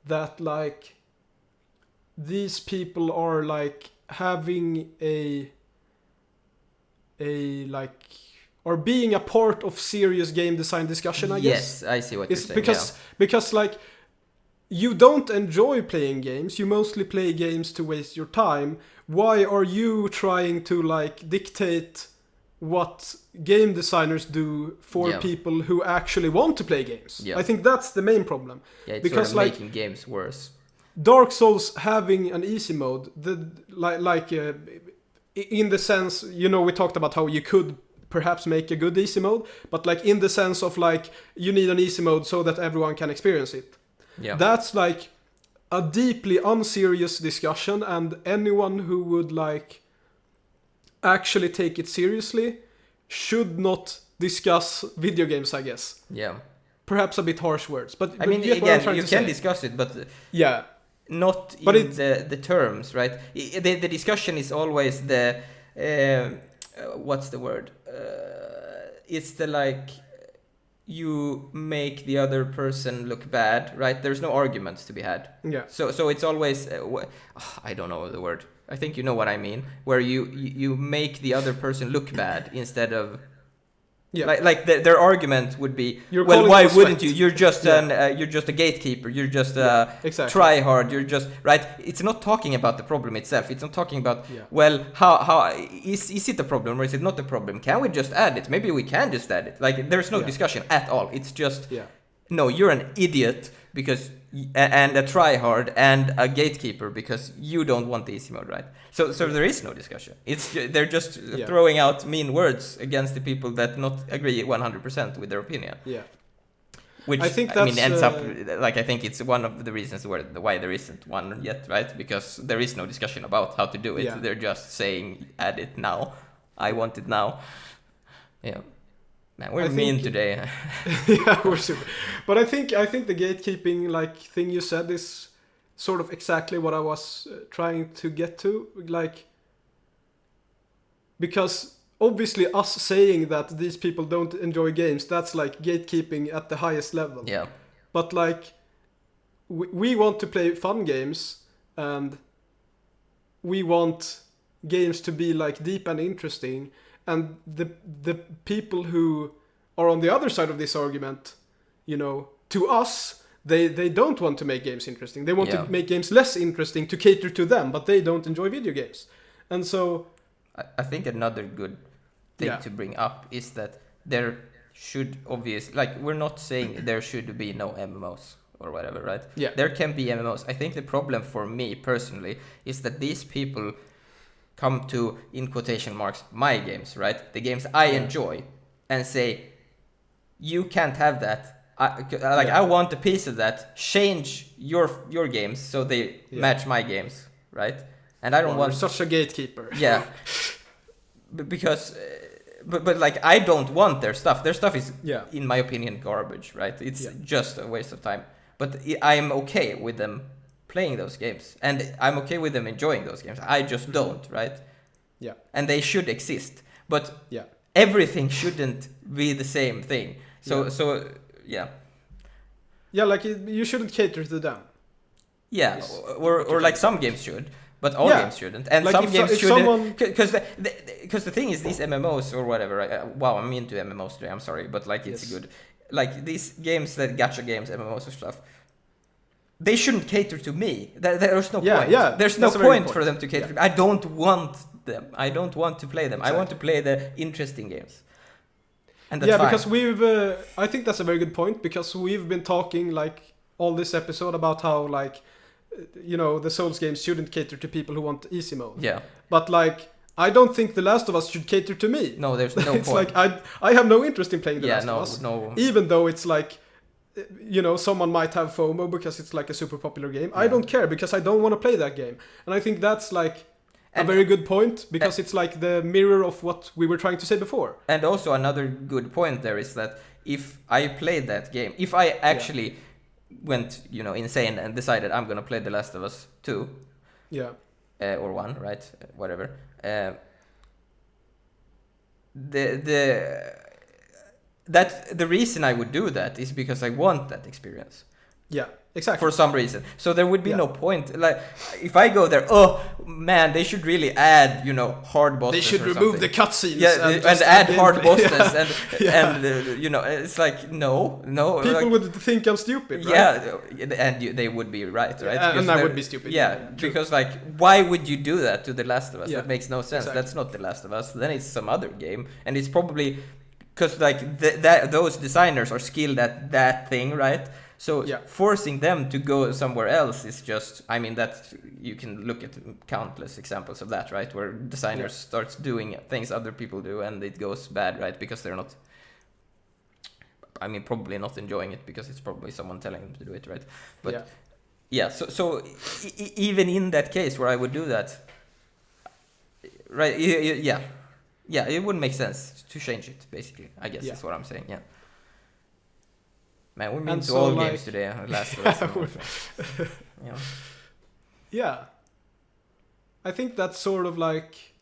that like these people are like having a like or being a part of serious game design discussion, I guess. Yes, I see what you're saying. Because like you don't enjoy playing games, you mostly play games to waste your time. Why are you trying to like dictate what game designers do for people who actually want to play games? I think that's the main problem. Yeah, it's because sort of like making games worse. Dark Souls having an easy mode, in the sense, you know, we talked about how you could perhaps make a good easy mode, but like in the sense of like you need an easy mode so that everyone can experience it. Yeah. That's like a deeply unserious discussion, and anyone who would like actually take it seriously should not discuss video games, I guess. Yeah. Perhaps a bit harsh words, but I mean, again, you can discuss it, but not in the terms, right? The discussion is always the what's the word? It's the like you make the other person look bad, right? There's no arguments to be had. Yeah. So it's always I don't know the word. I think you know what I mean. Where you make the other person look bad instead of. Yeah. Like their argument would be, well, why wouldn't you? You're just you're just a gatekeeper. You're just a try hard. You're just right. It's not talking about the problem itself. It's not talking about well, how is it a problem or is it not a problem? Can we just add it? Maybe we can just add it. Like there's no discussion at all. It's just no. You're an idiot because and a try hard and a gatekeeper because you don't want the easy mode, right? So there is no discussion. They're just throwing out mean words against the people that not agree 100% with their opinion. Yeah. Which I think ends up like I think it's one of the reasons why there isn't one yet, right? Because there is no discussion about how to do it. They're just saying add it now. I want it now. Yeah. Man, we're mean today. Yeah, we're super. But I think the gatekeeping like thing you said is sort of exactly what I was trying to get to, like, because obviously us saying that these people don't enjoy games, that's like gatekeeping at the highest level. Yeah. But like we want to play fun games, and we want games to be like deep and interesting. And the people who are on the other side of this argument, you know, to us, they don't want to make games interesting. They want to make games less interesting to cater to them, but they don't enjoy video games. And so I think another good thing to bring up is that there should like we're not saying there should be no MMOs or whatever, right? Yeah. There can be MMOs. I think the problem for me personally is that these people come to, in quotation marks, my games, right? The games I enjoy, and say, you can't have that. I want a piece of that. Change your games so they match my games, right? And I don't want such a gatekeeper. Yeah, because, but like I don't want their stuff. Their stuff is, in my opinion, garbage, right? It's just a waste of time. But I'm okay with them playing those games, and I'm okay with them enjoying those games. I just don't, right? Yeah. And they should exist, but everything shouldn't be the same thing. So like you shouldn't cater to them. Yeah, or like some games should, but all games shouldn't, and like some games shouldn't. Because the thing is, these MMOs or whatever. Wow, I'm into MMOs today. I'm sorry, but like it's good. Like these games that gacha games, MMOs or stuff. They shouldn't cater to me. There's no point. There's no point for them to cater to me. I don't want them. I don't want to play them. Exactly. I want to play the interesting games. And that's fine. Because we've... I think that's a very good point, because we've been talking, like, all this episode about how, like, you know, the Souls games shouldn't cater to people who want easy mode. Yeah. But, like, I don't think The Last of Us should cater to me. No, there's no it's point. Like, I have no interest in playing The Last of Us. Even though it's, like... You know, someone might have FOMO because it's like a super popular game. I don't care, because I don't want to play that game. And I think that's like a very good point, because it's like the mirror of what we were trying to say before. And also another good point there is that if I played that game, if I actually went, you know, insane and decided I'm going to play The Last of Us 2 or 1, right? Whatever. The reason I would do that is because I want that experience. Yeah, exactly. For some reason. So there would be Yeah. no point. Like, if I go there, oh man, they should really add, hard bosses. They should or remove something. the cutscenes. Yeah, and and just add hard gameplay. bosses Yeah. and it's like no. People like, would think I'm stupid, right? Yeah, and they would be right? Yeah, and I would be stupid. Yeah, true. because like, why would you do that to The Last of Us? Yeah, That makes no sense. exactly. That's not The Last of Us. Then it's some other game, and it's probably because like those designers are skilled at that thing, right? So Yeah. forcing them to go somewhere else is just, I mean, that you can look at countless examples of that, right? Where designers starts doing things other people do and it goes bad, right? Because they're not, I mean, probably not enjoying it because it's probably someone telling them to do it, right? But yeah, so even in that case where I would do that, right? Yeah, it wouldn't make sense to change it, basically, I guess is what I'm saying, yeah. Man, we're mean to all games today. Last of Us. Yeah. I think that's sort of like.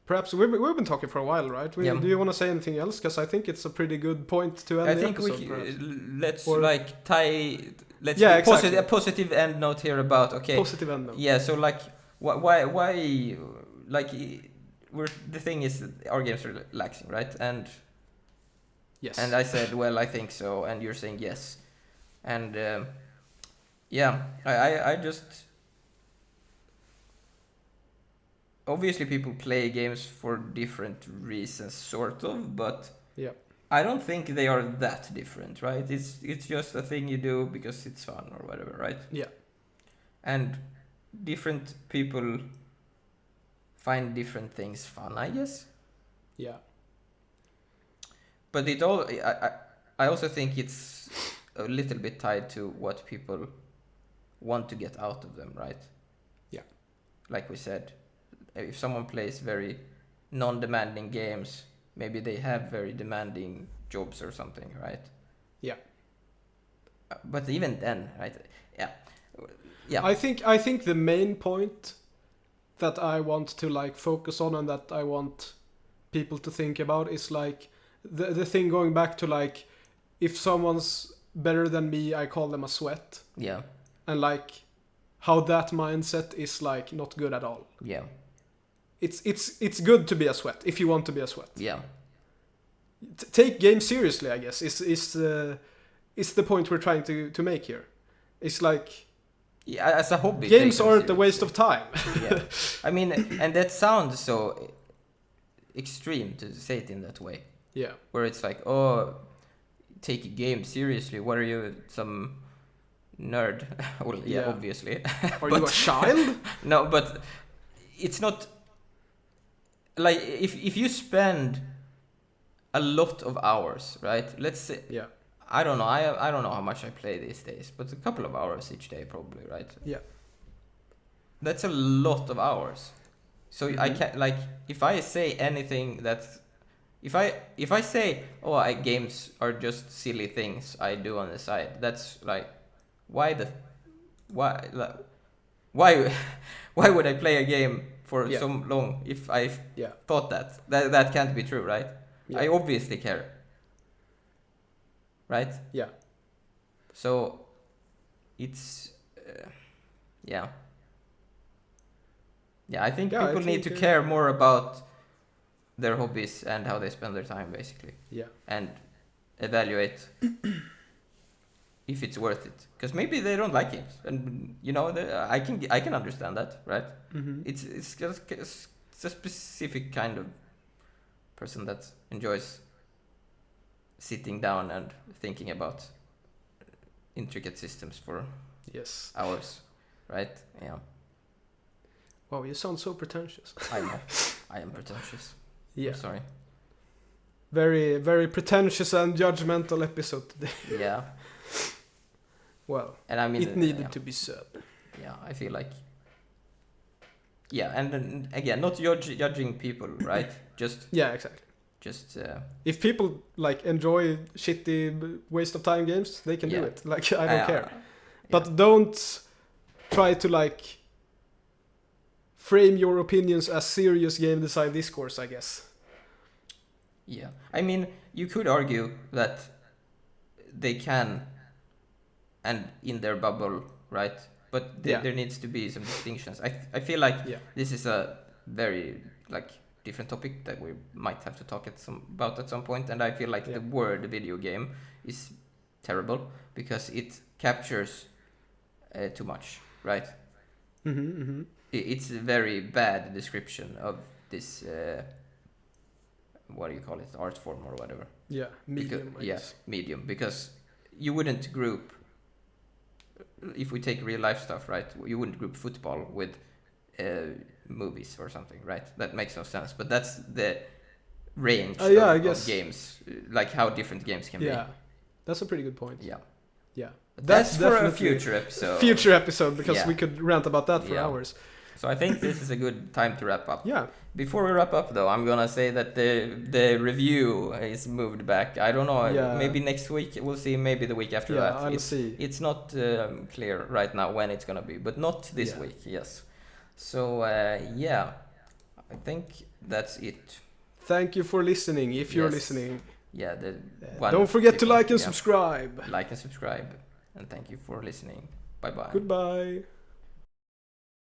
Perhaps we've been talking for a while, right? Do you want to say anything else? Because I think it's a pretty good point to end the episode. Let's exactly. A positive end note here about positive end note. Yeah, so like why like the thing is that our games are relaxing, right? And yes. And I said, well, I think so, and you're saying yes. And I just obviously people play games for different reasons, sort of, but I don't think they are that different, right? It's just a thing you do because it's fun or whatever, right? Yeah. And different people find different things fun, I guess. Yeah. But I also think it's a little bit tied to what people want to get out of them, right? Yeah. Like we said, if someone plays very non-demanding games, maybe they have very demanding jobs or something, right? Yeah. But even then, right? Yeah. I think the main point that I want to like focus on and that I want people to think about is like the thing going back to like, if someone's better than me, I call them a sweat. Yeah. And like how that mindset is like not good at all. Yeah. It's good to be a sweat if you want to be a sweat. Yeah. Take games seriously, I guess. Is the point we're trying to make here. It's like as a hobby. Games aren't a waste of time. Yeah. I mean, and that sounds so extreme to say it in that way. Yeah. Where it's like, oh, take a game seriously. What are you, some nerd? Well, yeah, obviously. Are you a child? No, but it's not like if you spend a lot of hours, right? Let's say, I don't know. I don't know how much I play these days, but a couple of hours each day, probably, right? Yeah. That's a lot of hours. So I can't, like, if I say anything that's, if I say, oh, games are just silly things I do on the side, that's like, why would I play a game for so long if I thought that can't be true, right? Yeah. I obviously care, right? Yeah. So it's I think people need to care more about their hobbies and how they spend their time, basically. Yeah. And evaluate if it's worth it, because maybe they don't like games, and I can understand that, right? Mm-hmm. It's just it's a specific kind of person that enjoys sitting down and thinking about intricate systems for hours, right? Yeah. Wow, you sound so pretentious. I know. I am pretentious. Yeah. I'm sorry. Very, very pretentious and judgmental episode today. Yeah. Well, and I mean, it needed to be said. Yeah, I feel like. Yeah, and then again, not judging people, right? Just. Yeah, exactly. Just. If people like enjoy shitty waste of time games, they can do it. Like I don't care, but don't try to like frame your opinions as serious game design discourse, I guess. Yeah, I mean, you could argue that they can, and in their bubble, right? But there needs to be some distinctions. I feel like this is a very like different topic that we might have to talk about at some point, and I feel like the word video game is terrible because it captures too much, right? It's a very bad description of this what do you call it, art form or whatever. Medium. Medium, because you wouldn't group, if we take real life stuff, right, you wouldn't group football with movies or something, right? That makes no sense, but that's the range of games, like how different games can be. That's a pretty good point. That's for a future episode. Because we could rant about that for hours. So I think this is a good time to wrap up. Before we wrap up, though, I'm gonna say that the review is moved back. I don't know. Maybe next week we'll see. Maybe the week after that. I'll see. It's not clear right now when it's gonna be, but not this week. Yes. So I think that's it. Thank you for listening. If you're listening. Yeah. Don't forget to like and subscribe. Like and subscribe, and thank you for listening. Bye bye. Goodbye.